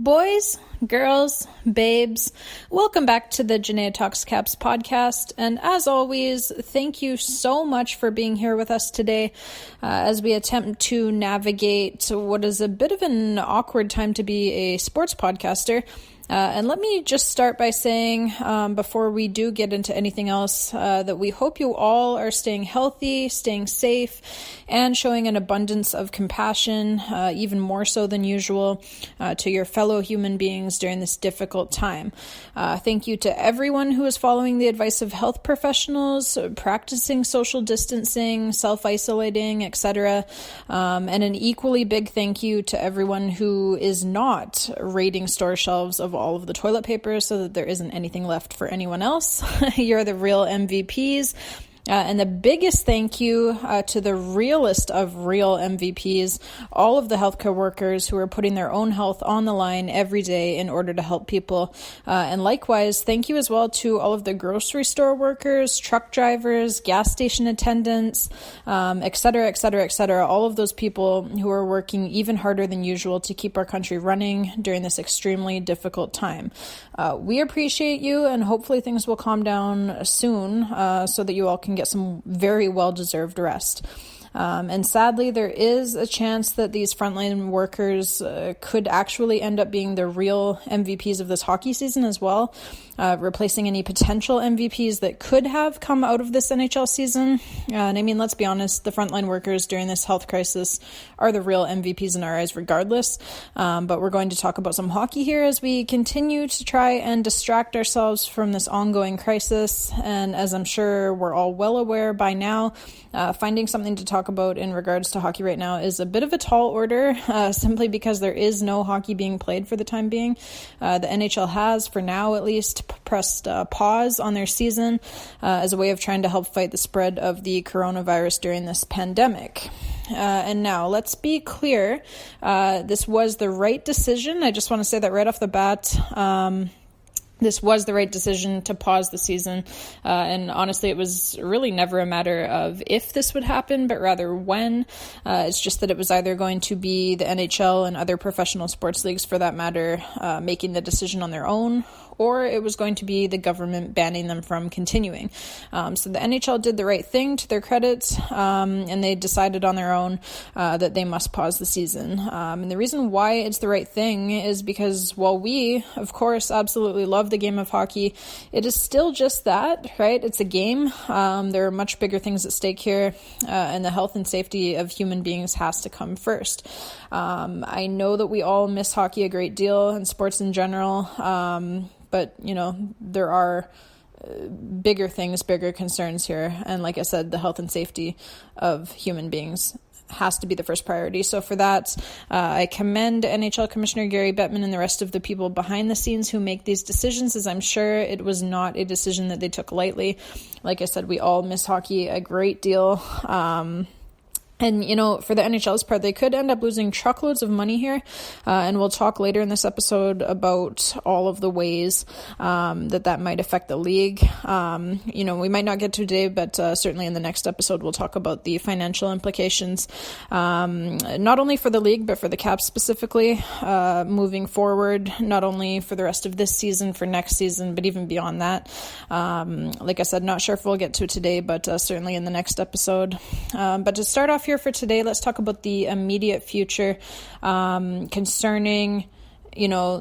Boys, girls, babes, welcome back to the Janaea Talks Caps podcast. And as always, thank you so much for being here with us today as we attempt to navigate what is a bit of an awkward time to be a sports podcaster. And let me just start by saying, before we do get into anything else, that we hope you all are staying healthy, staying safe, and showing an abundance of compassion, even more so than usual, to your fellow human beings during this difficult time. Thank you to everyone who is following the advice of health professionals, practicing social distancing, self-isolating, etc. And an equally big thank you to everyone who is not raiding store shelves of all of the toilet paper so that there isn't anything left for anyone else. You're the real MVPs. And the biggest thank you to the realest of real MVPs, all of the healthcare workers who are putting their own health on the line every day in order to help people. And likewise, thank you as well to all of the grocery store workers, truck drivers, gas station attendants, et cetera, et cetera, et cetera. All of those people who are working even harder than usual to keep our country running during this extremely difficult time. We appreciate you, and hopefully things will calm down soon so that you all can get some very well-deserved rest. And sadly, there is a chance that these frontline workers could actually end up being the real MVPs of this hockey season as well, replacing any potential MVPs that could have come out of this NHL season. And I mean, let's be honest, the frontline workers during this health crisis are the real MVPs in our eyes regardless. But we're going to talk about some hockey here as we continue to try and distract ourselves from this ongoing crisis. And as I'm sure we're all well aware by now, finding something to talk about in regards to hockey right now is a bit of a tall order, simply because there is no hockey being played for the time being. The NHL has, for now at least, pressed pause on their season as a way of trying to help fight the spread of the coronavirus during this pandemic. And now, let's be clear, this was the right decision. I just want to say that right off the bat. This was the right decision to pause the season, and honestly, it was really never a matter of if this would happen, but rather when. It's just that it was either going to be the NHL and other professional sports leagues, for that matter, making the decision on their own, or it was going to be the government banning them from continuing. So the NHL did the right thing, to their credit, and they decided on their own that they must pause the season. And the reason why it's the right thing is because while we, of course, absolutely love the game of hockey, it is still just that, right? It's a game. There are much bigger things at stake here, and the health and safety of human beings has to come first. I know that we all miss hockey a great deal, and sports in general, but, you know, there are bigger things, bigger concerns here. And like I said, the health and safety of human beings has to be the first priority. So for that, I commend NHL Commissioner Gary Bettman and the rest of the people behind the scenes who make these decisions, as I'm sure it was not a decision that they took lightly. Like I said, we all miss hockey a great deal. And, you know, for the NHL's part, they could end up losing truckloads of money here. And we'll talk later in this episode about all of the ways that might affect the league. You know, we might not get to today, but certainly in the next episode, we'll talk about the financial implications, not only for the league, but for the Caps specifically, moving forward, not only for the rest of this season, for next season, but even beyond that. Like I said, not sure if we'll get to it today, but certainly in the next episode. But to start off here for today, let's talk about the immediate future concerning, you know,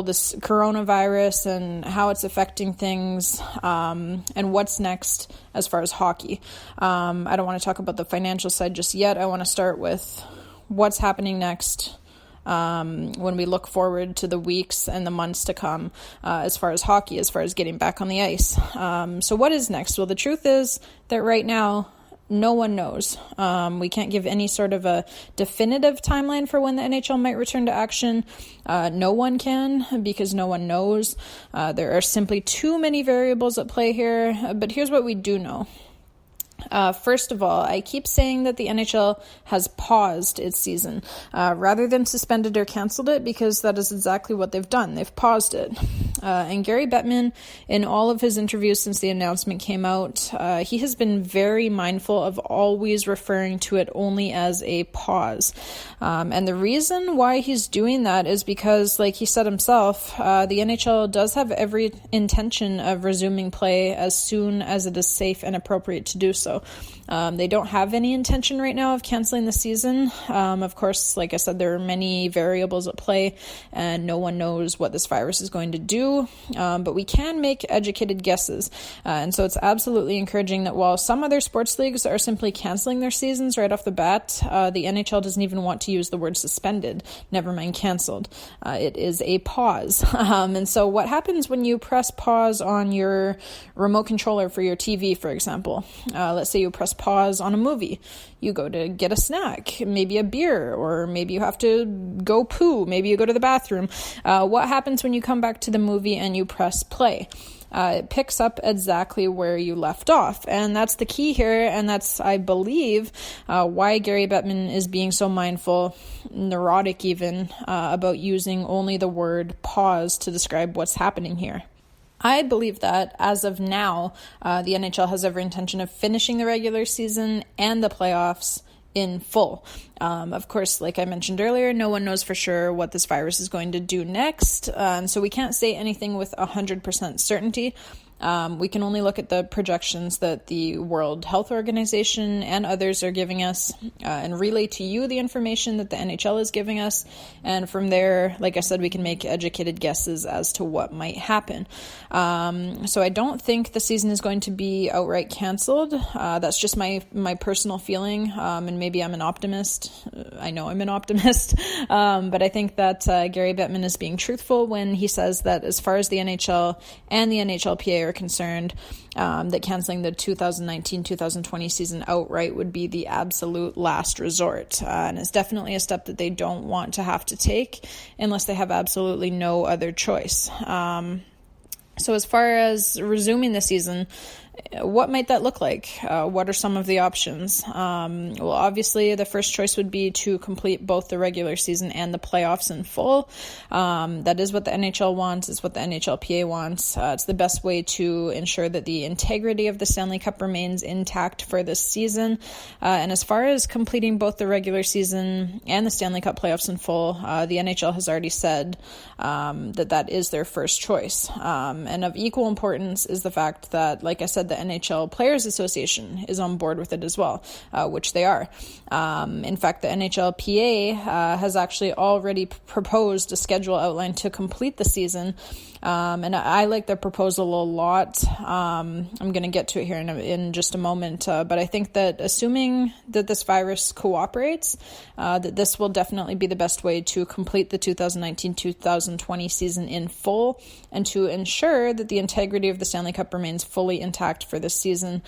this coronavirus and how it's affecting things, and what's next as far as hockey. I don't want to talk about the financial side just yet. I want to start with what's happening next when we look forward to the weeks and the months to come as far as hockey, as far as getting back on the ice. So what is next? Well, the truth is that right now, no one knows. We can't give any sort of a definitive timeline for when the NHL might return to action. No one can, because no one knows. There are simply too many variables at play here. But here's what we do know. First of all, I keep saying that the NHL has paused its season rather than suspended or canceled it, because that is exactly what they've done. They've paused it. And Gary Bettman, in all of his interviews since the announcement came out, he has been very mindful of always referring to it only as a pause. And the reason why he's doing that is because, like he said himself, the NHL does have every intention of resuming play as soon as it is safe and appropriate to do so. They don't have any intention right now of canceling the season. Of course, like I said, there are many variables at play, and no one knows what this virus is going to do. But we can make educated guesses. And so it's absolutely encouraging that while some other sports leagues are simply canceling their seasons right off the bat, the NHL doesn't even want to use the word suspended, never mind canceled. It is a pause. And so what happens when you press pause on your remote controller for your TV, for example? Let's say you press pause on a movie. You go to get a snack, maybe a beer, or maybe you have to go poo, maybe you go to the bathroom. What happens when you come back to the movie and you press play? It picks up exactly where you left off. And that's the key here. And that's, I believe, why Gary Bettman is being so mindful, neurotic even, about using only the word pause to describe what's happening here. I believe that, as of now, the NHL has every intention of finishing the regular season and the playoffs in full. Of course, like I mentioned earlier, no one knows for sure what this virus is going to do next, and so we can't say anything with 100% certainty. We can only look at the projections that the World Health Organization and others are giving us, and relay to you the information that the NHL is giving us. And from there, like I said, we can make educated guesses as to what might happen. So I don't think the season is going to be outright canceled. That's just my personal feeling. And maybe I'm an optimist. I know I'm an optimist. But I think that Gary Bettman is being truthful when he says that as far as the NHL and the NHLPA are concerned, that canceling the 2019-2020 season outright would be the absolute last resort. And it's definitely a step that they don't want to have to take unless they have absolutely no other choice. So as far as resuming the season, what might that look like? What are some of the options? Well, obviously, the first choice would be to complete both the regular season and the playoffs in full. That is what the NHL wants. It's what the NHLPA wants. It's the best way to ensure that the integrity of the Stanley Cup remains intact for this season. And as far as completing both the regular season and the Stanley Cup playoffs in full, the NHL has already said that is their first choice. And of equal importance is the fact that, like I said, the NHL Players Association is on board with it as well, which they are. In fact, the NHLPA has actually already proposed a schedule outline to complete the season. And I like their proposal a lot. I'm going to get to it here in just a moment. But I think that assuming that this virus cooperates, that this will definitely be the best way to complete the 2019-2020 season in full and to ensure that the integrity of the Stanley Cup remains fully intact for this season,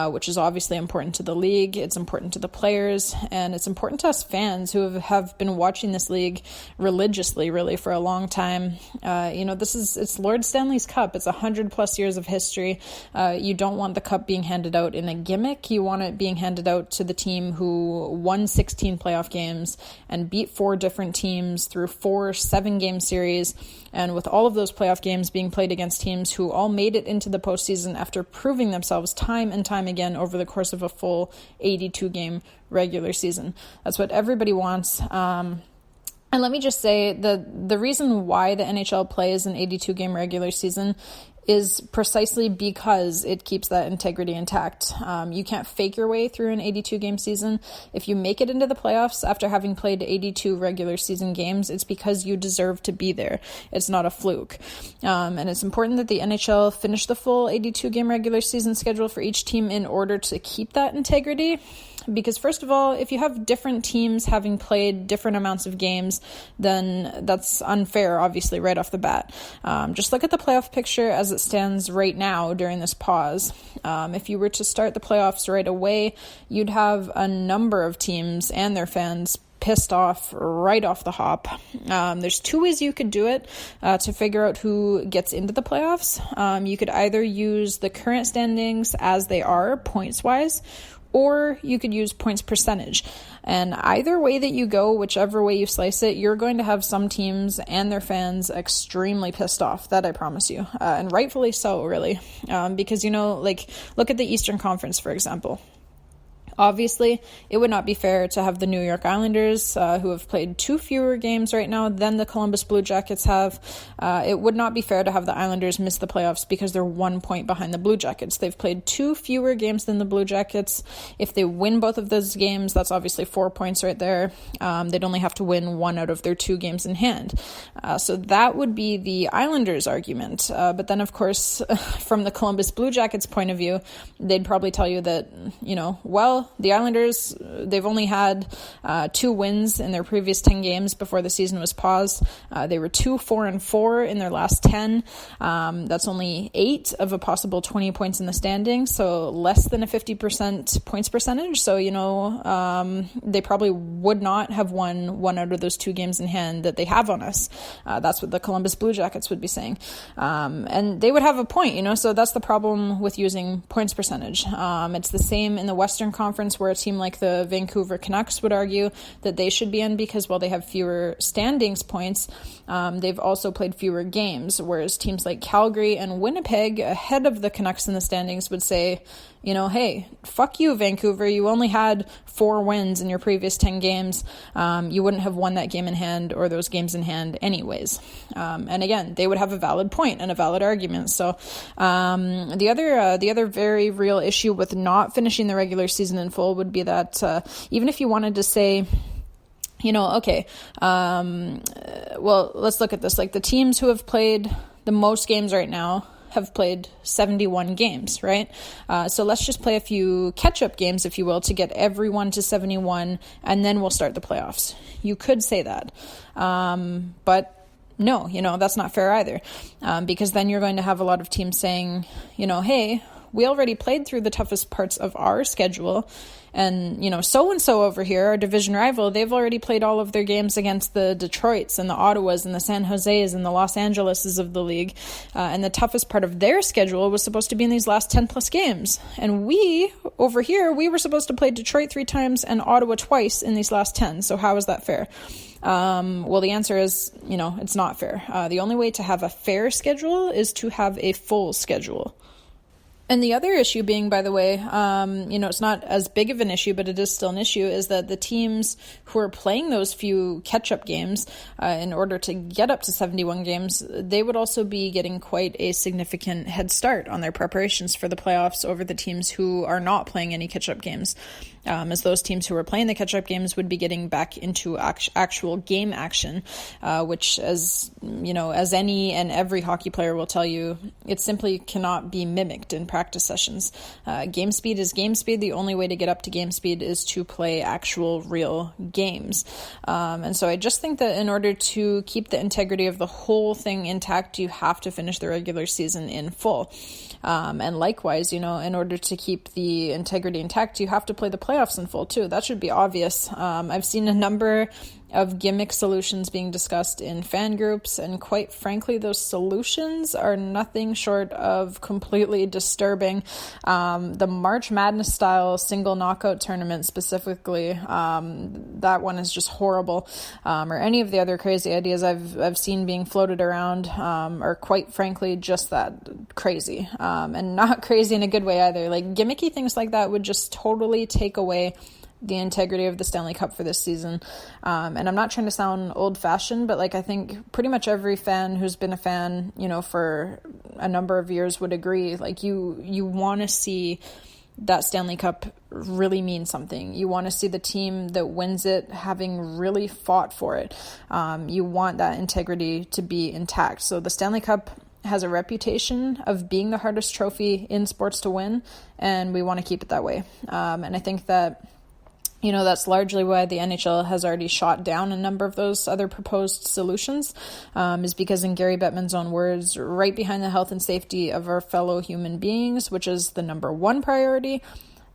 which is obviously important to the league. It's important to the players, and it's important to us fans who have been watching this league religiously, really, for a long time. It's Lord Stanley's Cup. It's 100+ years of history. You don't want the cup being handed out in a gimmick. You want it being handed out to the team who won 16 playoff games and beat 4 different teams through 4 7-game series. And with all of those playoff games being played against teams who all made it into the postseason after proving themselves time and time again over the course of a full 82-game regular season. That's what everybody wants. And let me just say, the reason why the NHL plays an 82-game regular season is precisely because it keeps that integrity intact. You can't fake your way through an 82-game season. If you make it into the playoffs after having played 82 regular season games, it's because you deserve to be there. It's not a fluke. And it's important that the NHL finish the full 82-game regular season schedule for each team in order to keep that integrity. Because first of all, if you have different teams having played different amounts of games, then that's unfair, obviously, right off the bat. Just look at the playoff picture as it stands right now during this pause. If you were to start the playoffs right away, you'd have a number of teams and their fans pissed off right off the hop. There's 2 ways you could do it to figure out who gets into the playoffs. You could either use the current standings as they are, points-wise, or you could use points percentage. And either way that you go, whichever way you slice it, you're going to have some teams and their fans extremely pissed off, that I promise you. And rightfully so, really. Because, look at the Eastern Conference, for example. Obviously, it would not be fair to have the New York Islanders, who have played 2 fewer games right now than the Columbus Blue Jackets have. It would not be fair to have the Islanders miss the playoffs because they're 1 point behind the Blue Jackets. They've played 2 fewer games than the Blue Jackets. If they win both of those games, that's obviously 4 points right there. They'd only have to win 1 out of their 2 games in hand. So that would be the Islanders' argument. But then, of course, from the Columbus Blue Jackets' point of view, they'd probably tell you that, the Islanders, they've only had 2 wins in their previous 10 games before the season was paused. They were 2-4-4 in their last 10. That's only 8 of a possible 20 points in the standings, so less than a 50% points percentage. So, they probably would not have won 1 out of those 2 games in hand that they have on us. That's what the Columbus Blue Jackets would be saying. And they would have a point, so that's the problem with using points percentage. It's the same in the Western Conference, where a team like the Vancouver Canucks would argue that they should be in because while they have fewer standings points, they've also played fewer games, whereas teams like Calgary and Winnipeg, ahead of the Canucks in the standings, would say, hey, fuck you, Vancouver. You only had 4 wins in your previous 10 games. You wouldn't have won that game in hand or those games in hand anyways. And again, they would have a valid point and a valid argument. So the other very real issue with not finishing the regular season in full would be that even if you wanted to say, well, let's look at this. Like the teams who have played the most games right now have played 71 games, right? So let's just play a few catch-up games, if you will, to get everyone to 71, and then we'll start the playoffs. You could say that. But no, that's not fair either. Because then you're going to have a lot of teams saying, hey, we already played through the toughest parts of our schedule. And, so-and-so over here, our division rival, they've already played all of their games against the Detroits and the Ottawas and the San Jose's and the Los Angeleses of the league. And the toughest part of their schedule was supposed to be in these last 10 plus games. And we, over here, we were supposed to play Detroit 3 times and Ottawa twice in these last 10. So how is that fair? Well, the answer is, it's not fair. The only way to have a fair schedule is to have a full schedule. And the other issue being, by the way, it's not as big of an issue, but it is still an issue, is that the teams who are playing those few catch-up games in order to get up to 71 games, they would also be getting quite a significant head start on their preparations for the playoffs over the teams who are not playing any catch-up games. As those teams who are playing the catch-up games would be getting back into actual game action, which, as any and every hockey player will tell you, it simply cannot be mimicked in practice sessions. Game speed is game speed. The only way to get up to game speed is to play actual real games. And so I just think that in order to keep the integrity of the whole thing intact, you have to finish the regular season in full. And likewise, in order to keep the integrity intact, you have to play the playoffs in full too. That should be obvious. I've seen a number of gimmick solutions being discussed in fan groups, and quite frankly, those solutions are nothing short of completely disturbing. The March Madness style single knockout tournament specifically, that one is just horrible. Or any of the other crazy ideas I've seen being floated around are quite frankly just that, crazy. And not crazy in a good way either. Like gimmicky things like that would just totally take away the integrity of the Stanley Cup for this season. And I'm not trying to sound old-fashioned, but I think pretty much every fan who's been a fan, for a number of years would agree. You want to see that Stanley Cup really mean something. You want to see the team that wins it having really fought for it. You want that integrity to be intact. So the Stanley Cup has a reputation of being the hardest trophy in sports to win, and we want to keep it that way. And I think that that's largely why the NHL has already shot down a number of those other proposed solutions, is because in Gary Bettman's own words, right behind the health and safety of our fellow human beings, which is the number one priority,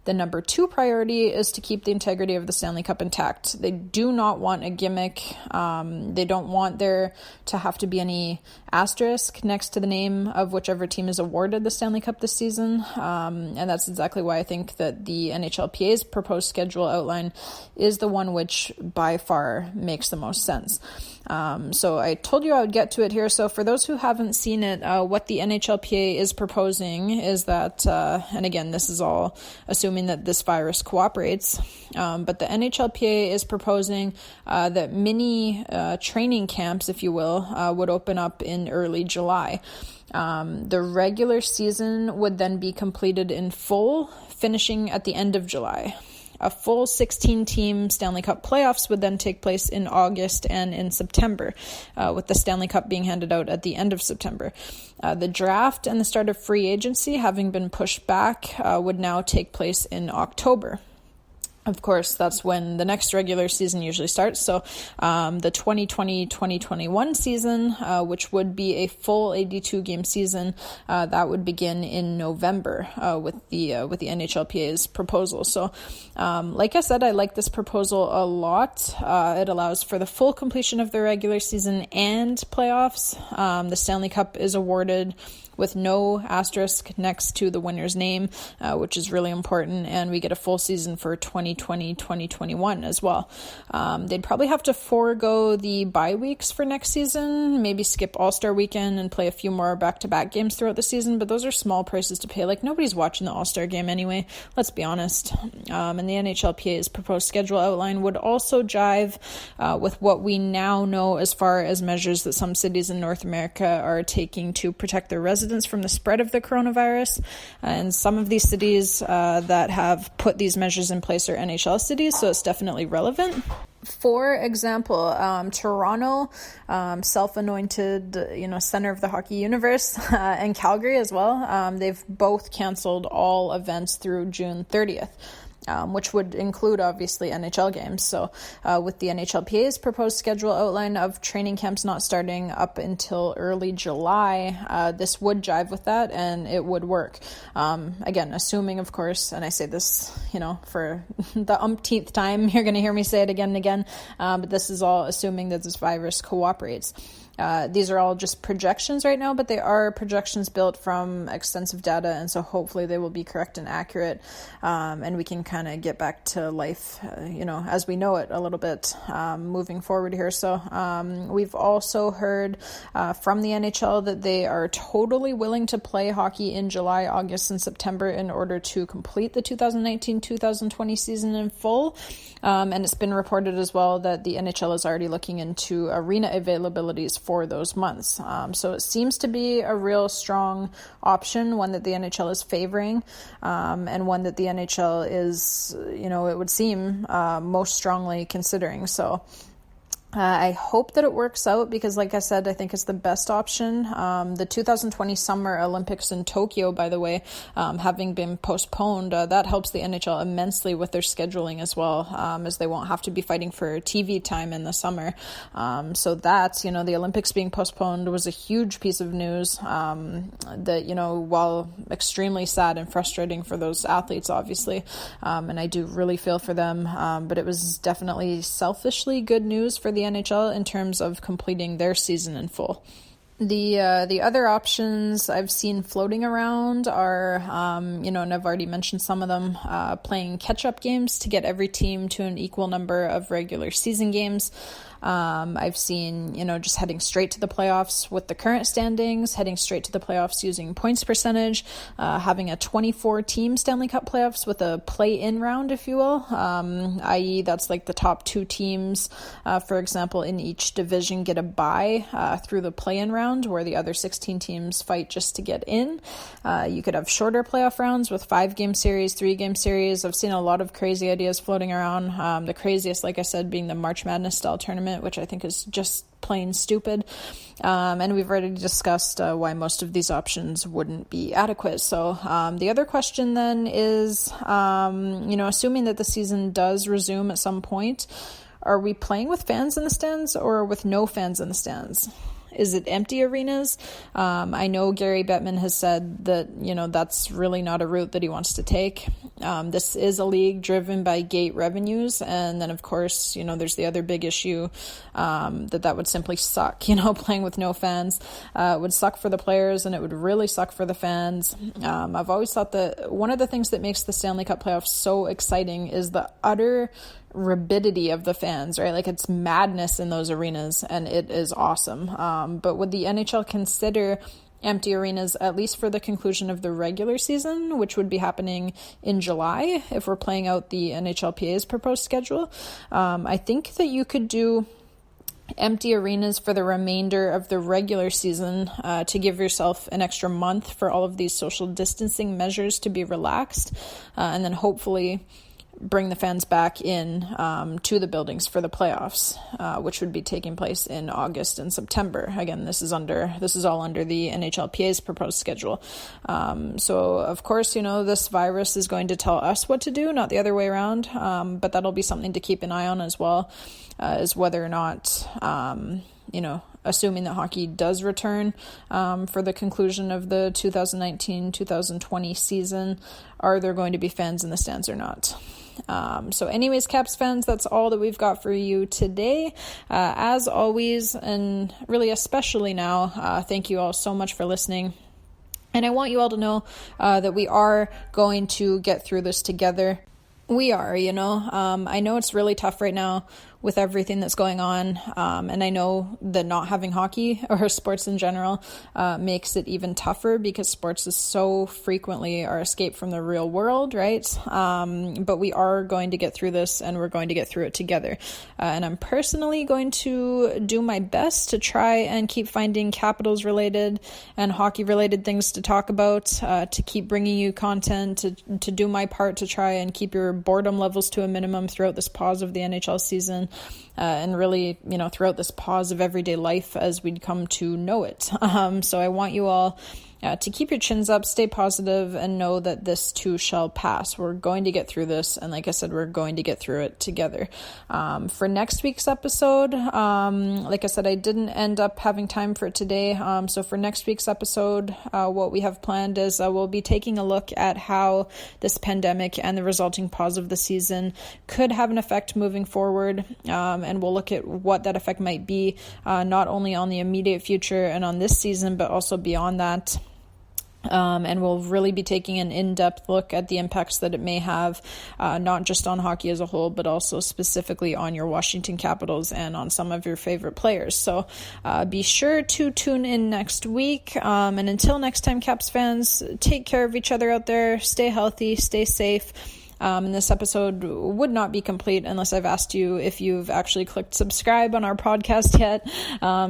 The number 2 priority is to keep the integrity of the Stanley Cup intact. They do not want a gimmick. They don't want there to have to be any asterisk next to the name of whichever team is awarded the Stanley Cup this season. And that's exactly why I think that the NHLPA's proposed schedule outline is the one which by far makes the most sense. So I told you I would get to it here. So for those who haven't seen it, what the NHLPA is proposing is that, and again, this is all assuming that this virus cooperates, but the NHLPA is proposing that mini training camps, if you will, would open up in early July. The regular season would then be completed in full, finishing at the end of July. A full 16-team Stanley Cup playoffs would then take place in August and in September, with the Stanley Cup being handed out at the end of September. The draft and the start of free agency, having been pushed back, would now take place in October. Of course, that's when the next regular season usually starts. So the 2020-2021 season, which would be a full 82-game season, that would begin in November with the NHLPA's proposal. So like I said, I like this proposal a lot. It allows for the full completion of the regular season and playoffs. The Stanley Cup is awarded with no asterisk next to the winner's name, which is really important, and we get a full season for 2020-2021 as well. They'd probably have to forego the bye weeks for next season, maybe skip All-Star Weekend and play a few more back-to-back games throughout the season, but those are small prices to pay. Like, nobody's watching the All-Star Game anyway, let's be honest. And the NHLPA's proposed schedule outline would also jive with what we now know as far as measures that some cities in North America are taking to protect their residents from the spread of the coronavirus. And some of these cities that have put these measures in place are NHL cities, so it's definitely relevant. For example, Toronto, self-anointed, center of the hockey universe, and Calgary as well. They've both canceled all events through June 30th. Which would include, obviously, NHL games. So with the NHLPA's proposed schedule outline of training camps not starting up until early July, this would jive with that, and it would work. Again, assuming, of course, and I say this, for the umpteenth time, you're going to hear me say it again and again, but this is all assuming that this virus cooperates. These are all just projections right now, but they are projections built from extensive data, and so hopefully they will be correct and accurate, and we can kind of get back to life, as we know it a little bit moving forward here. So we've also heard from the NHL that they are totally willing to play hockey in July, August, and September in order to complete the 2019-2020 season in full, and it's been reported as well that the NHL is already looking into arena availabilities for those months. So it seems to be a real strong option, one that the NHL is favoring, and one that the NHL is, it would seem most strongly considering. So I hope that it works out because, like I said, I think it's the best option. The 2020 Summer Olympics in Tokyo, by the way, having been postponed, that helps the NHL immensely with their scheduling as well, as they won't have to be fighting for TV time in the summer. So that's, the Olympics being postponed was a huge piece of news that, while extremely sad and frustrating for those athletes, obviously, and I do really feel for them, but it was definitely selfishly good news for the NHL in terms of completing their season in full. The other options I've seen floating around are, and I've already mentioned some of them, playing catch-up games to get every team to an equal number of regular season games. I've seen, just heading straight to the playoffs with the current standings, heading straight to the playoffs using points percentage, having a 24-team Stanley Cup playoffs with a play-in round, if you will, i.e. that's like the top 2 teams, for example, in each division get a bye through the play-in round where the other 16 teams fight just to get in. You could have shorter playoff rounds with 5-game series, 3-game series. I've seen a lot of crazy ideas floating around. The craziest, like I said, being the March Madness style tournament, which I think is just plain stupid. And we've already discussed why most of these options wouldn't be adequate. So the other question then is, assuming that the season does resume at some point, are we playing with fans in the stands or with no fans in the stands? Is it empty arenas? I know Gary Bettman has said that, that's really not a route that he wants to take. This is a league driven by gate revenues. And then, of course, there's the other big issue that would simply suck. Playing with no fans would suck for the players, and it would really suck for the fans. I've always thought that one of the things that makes the Stanley Cup playoffs so exciting is the utter rabidity of the fans, right? Like, it's madness in those arenas, and it is awesome. But would the NHL consider empty arenas, at least for the conclusion of the regular season, which would be happening in July if we're playing out the NHLPA's proposed schedule? I think that you could do empty arenas for the remainder of the regular season to give yourself an extra month for all of these social distancing measures to be relaxed, and then hopefully bring the fans back in to the buildings for the playoffs, which would be taking place in August and September. Again, this is all under the NHLPA's proposed schedule. So of course, this virus is going to tell us what to do, not the other way around. But that'll be something to keep an eye on as well, is whether or not, assuming that hockey does return for the conclusion of the 2019-2020 season, are there going to be fans in the stands or not? So anyways, Caps fans, that's all that we've got for you today. As always, and really especially now, thank you all so much for listening. And I want you all to know that we are going to get through this together. We are, I know it's really tough right now with everything that's going on. And I know that not having hockey or sports in general makes it even tougher, because sports is so frequently our escape from the real world, right? But we are going to get through this, and we're going to get through it together. And I'm personally going to do my best to try and keep finding Capitals related and hockey related things to talk about, to keep bringing you content, to do my part to try and keep your boredom levels to a minimum throughout this pause of the NHL season. And really, throughout this pause of everyday life as we'd come to know it. So I want you all to keep your chins up, stay positive, and know that this too shall pass. We're going to get through this, and like I said, we're going to get through it together. For next week's episode, like I said, I didn't end up having time for it today. So for next week's episode, what we have planned is we'll be taking a look at how this pandemic and the resulting pause of the season could have an effect moving forward, and we'll look at what that effect might be, not only on the immediate future and on this season, but also beyond that. And we'll really be taking an in-depth look at the impacts that it may have, not just on hockey as a whole, but also specifically on your Washington Capitals and on some of your favorite players. So be sure to tune in next week. And until next time, Caps fans, take care of each other out there. Stay healthy, stay safe. And this episode would not be complete unless I've asked you if you've actually clicked subscribe on our podcast yet.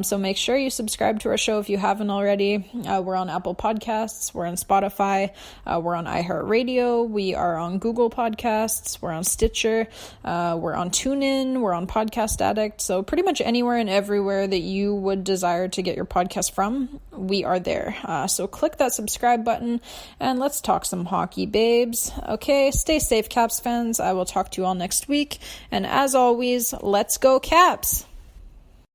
So make sure you subscribe to our show if you haven't already. We're on Apple Podcasts, we're on Spotify, we're on iHeartRadio, we are on Google Podcasts, we're on Stitcher, we're on TuneIn, we're on Podcast Addict. So pretty much anywhere and everywhere that you would desire to get your podcast from, we are there. So click that subscribe button and let's talk some hockey, babes. Okay, stay safe, Caps fans. I will talk to you all next week. And as always, let's go Caps!